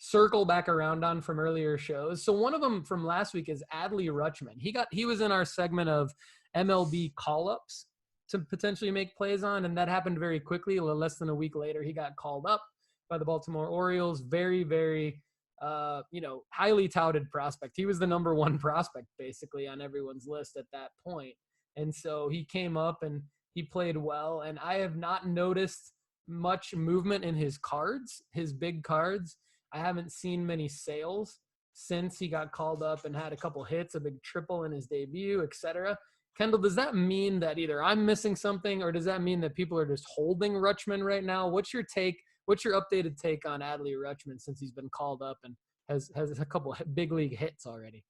circle back around on from earlier shows. So one of them from last week is Adley Rutschman. He was in our segment of MLB call-ups to potentially make plays on, and that happened very quickly. Less than a week later, he got called up by the Baltimore Orioles. Very, very, highly touted prospect. He was the number one prospect basically on everyone's list at that point. And so he came up and he played well. And I have not noticed much movement in his cards, his big cards. I haven't seen many sales since he got called up and had a couple hits, a big triple in his debut, etc. Kendall, does that mean that either I'm missing something, or does that mean that people are just holding Rutschman right now? What's your take? What's your updated take on Adley Rutschman since he's been called up and has a couple big league hits already?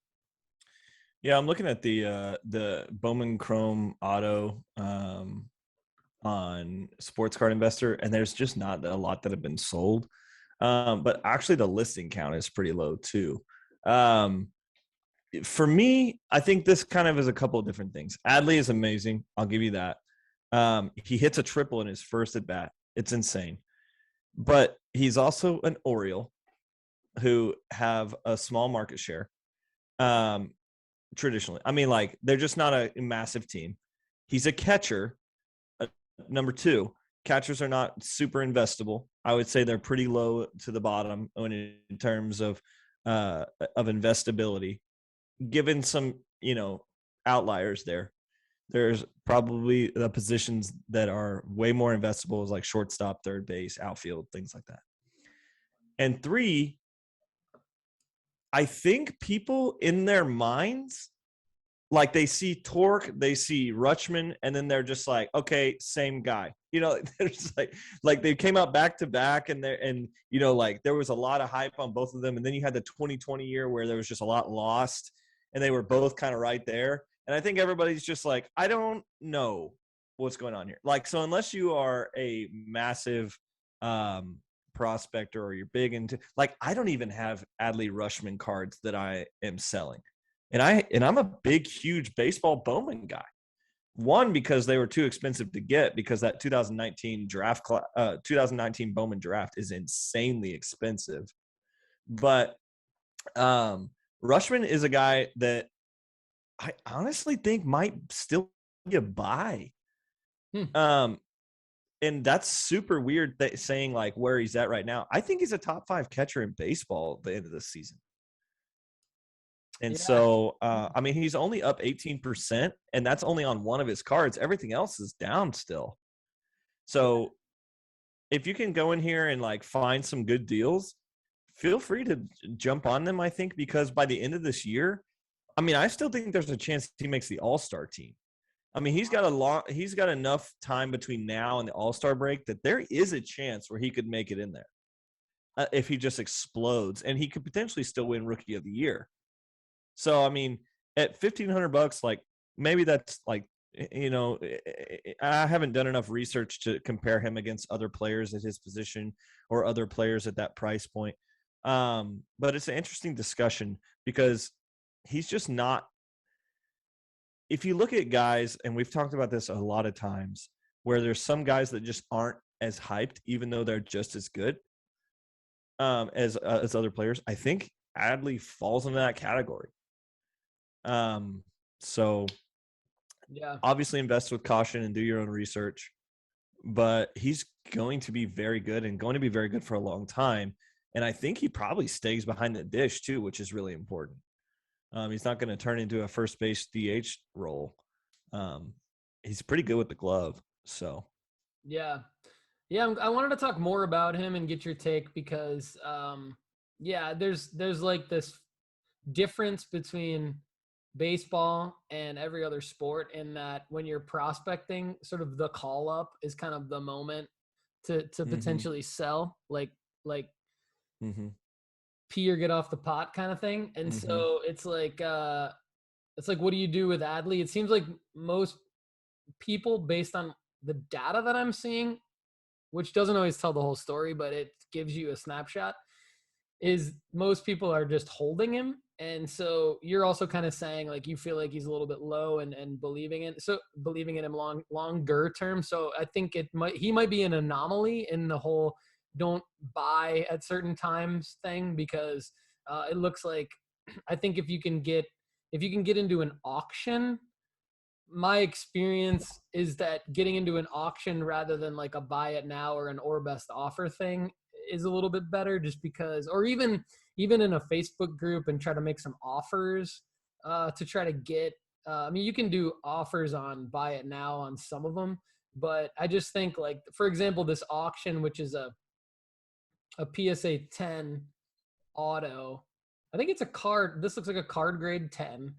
Yeah, I'm looking at the Bowman Chrome Auto on Sports Card Investor, and there's just not a lot that have been sold. But actually, the listing count is pretty low too. For me, I think this kind of is a couple of different things. Adley is amazing. I'll give you that. He hits a triple in his first at bat. It's insane. But he's also an Oriole who have a small market share. Traditionally, I mean, like, they're just not a massive team. He's a catcher. Number two, catchers are not super investable. I would say they're pretty low to the bottom in terms of investability. Given some, outliers there, there's probably the positions that are way more investable, as like shortstop, third base, outfield, things like that. And three, I think people in their minds, like, they see Torque, they see Rutschman, and then they're just like, okay, same guy. They're just like they came out back to back, and there was a lot of hype on both of them. And then you had the 2020 year where there was just a lot lost, and they were both kind of right there. And I think everybody's just like, I don't know what's going on here. Like, so unless you are a massive prospector or you're big into, like, I don't even have Adley Rutschman cards that I am selling. And I'm a big, huge baseball Bowman guy. One, because they were too expensive to get, because that 2019 Bowman draft is insanely expensive. But Rutschman is a guy that I honestly think might still be a buy. And that's super weird saying like where he's at right now. I think he's a top 5 catcher in baseball at the end of the season. And so, I mean, he's only up 18%, and that's only on one of his cards. Everything else is down still. So if you can go in here and like find some good deals, feel free to jump on them, I think, because by the end of this year, I mean, I still think there's a chance he makes the All-Star team. I mean, he's got enough time between now and the All-Star break that there is a chance where he could make it in there if he just explodes, and he could potentially still win Rookie of the Year. So, I mean, at $1,500, like, maybe that's like, I haven't done enough research to compare him against other players at his position or other players at that price point. But it's an interesting discussion because he's just not. If you look at guys, and we've talked about this a lot of times, where there's some guys that just aren't as hyped, even though they're just as good as other players, I think Adley falls into that category. So yeah, obviously invest with caution and do your own research, but he's going to be very good and going to be very good for a long time. And I think he probably stays behind the dish too, which is really important. He's not going to turn into a first base DH role. He's pretty good with the glove. So yeah. I wanted to talk more about him and get your take because, there's like this difference between baseball and every other sport in that when you're prospecting, sort of the call up is kind of the moment to potentially sell, like pee or get off the pot kind of thing. And so it's like what do you do with Adley? It seems like most people, based on the data that I'm seeing, which doesn't always tell the whole story, but it gives you a snapshot, is most people are just holding him. And so you're also kind of saying like you feel like he's a little bit low and believing in him longer term. So I think he might be an anomaly in the whole don't buy at certain times thing, because it looks like I think if you can get into an auction, my experience is that getting into an auction rather than like a buy it now or an or best offer thing is a little bit better, just because, or even in a Facebook group and try to make some offers to try to get. I mean, you can do offers on buy it now on some of them, but I just think, like, for example, this auction, which is a PSA 10 auto. I think it's a card. This looks like a card grade 10.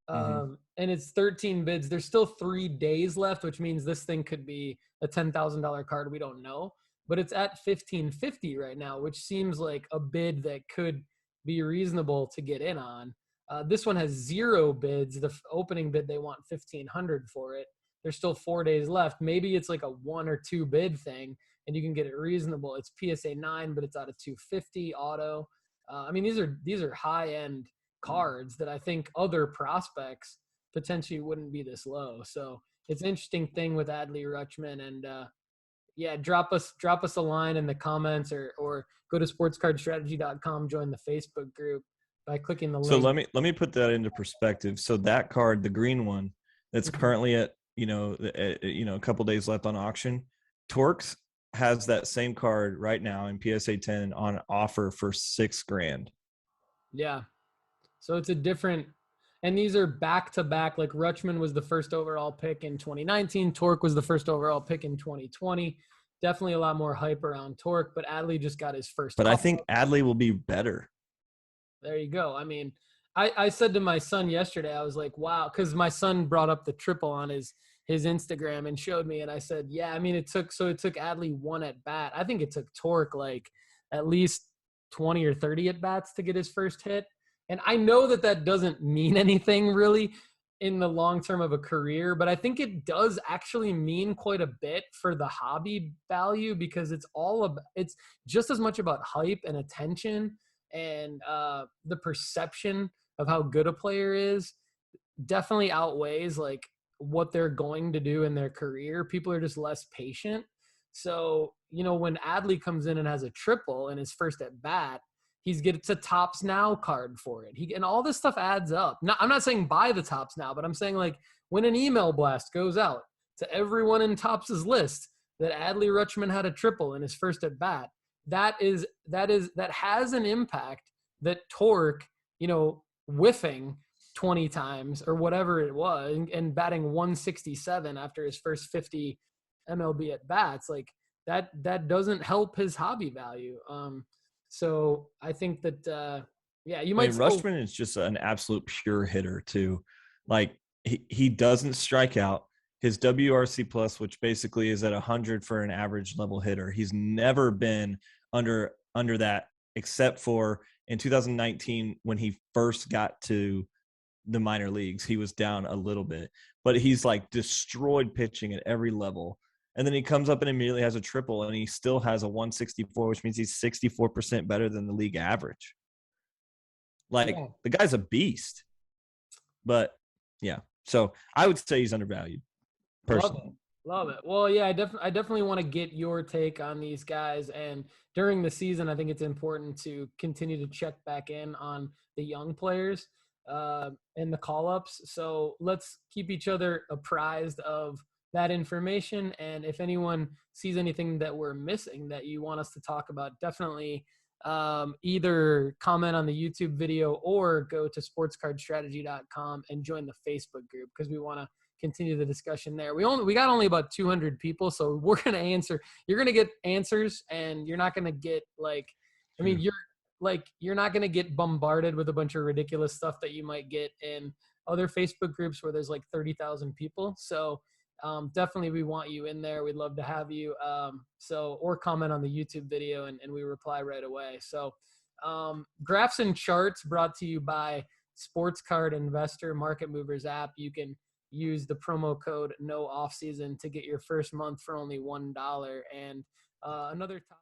Mm-hmm. And it's 13 bids. There's still 3 days left, which means this thing could be a $10,000 card. We don't know, but it's at 1550 right now, which seems like a bid that could be reasonable to get in on. This one has 0 bids. The opening bid, they want 1500 for it. There's still 4 days left. Maybe it's like a 1 or 2 bid thing, and you can get it reasonable. It's PSA 9, but it's out of 250 auto. I mean, these are high end cards that I think other prospects potentially wouldn't be this low. So it's an interesting thing with Adley Rutschman. And yeah, drop us a line in the comments, or go to sportscardstrategy.com, join the Facebook group by clicking the So link. let me put that into perspective. So that card, the green one, that's currently at a couple days left on auction. Torx has that same card right now in PSA 10 on offer for $6,000. Yeah. So it's a different, and these are back to back. Like Rutschman was the first overall pick in 2019. Torque was the first overall pick in 2020. Definitely a lot more hype around Torque, but Adley just got his first But I call. think Adley will be better. There you go. I mean, I said to my son yesterday, I was like, wow, because my son brought up the triple on his Instagram and showed me, and I said, yeah, I mean, it took Adley 1 at bat. I think it took Torque like at least 20 or 30 at bats to get his first hit. And I know that that doesn't mean anything really in the long term of a career, but I think it does actually mean quite a bit for the hobby value, because it's just as much about hype and attention, and the perception of how good a player is definitely outweighs like what they're going to do in their career. People are just less patient. So, when Adley comes in and has a triple in his first at bat, he's gets a Tops Now card for it. And all this stuff adds up. Now, I'm not saying buy the Tops Now, but I'm saying, like, when an email blast goes out to everyone in Tops's list that Adley Rutschman had a triple in his first at bat, that has an impact that Torque, whiffing 20 times or whatever it was, and batting 167 after his first 50 MLB at bats, like that doesn't help his hobby value. So I think that yeah, you might Rutschman is just an absolute pure hitter too. Like he doesn't strike out. His WRC plus, which basically is at 100 for an average level hitter, he's never been under that, except for in 2019 when he first got to the minor leagues. He was down a little bit, but he's like destroyed pitching at every level. And then he comes up and immediately has a triple, and he still has a 164, which means he's 64% better than the league average. Like, yeah, the guy's a beast. But yeah, so I would say he's undervalued personally. Love it. Well, yeah, I definitely want to get your take on these guys. And during the season, I think it's important to continue to check back in on the young players and the call-ups. So let's keep each other apprised of that information. And if anyone sees anything that we're missing that you want us to talk about, definitely either comment on the YouTube video or go to sportscardstrategy.com and join the Facebook group, because we want to continue the discussion there. We got only about 200 people, so we're going to answer. You're going to get answers, and you're not going to get you're not going to get bombarded with a bunch of ridiculous stuff that you might get in other Facebook groups where there's like 30,000 people. So definitely we want you in there. We'd love to have you. Or comment on the YouTube video and we reply right away. So Graphs and Charts brought to you by Sports Card Investor Market Movers app. You can use the promo code NO OFFSEASON to get your first month for only $1. And another top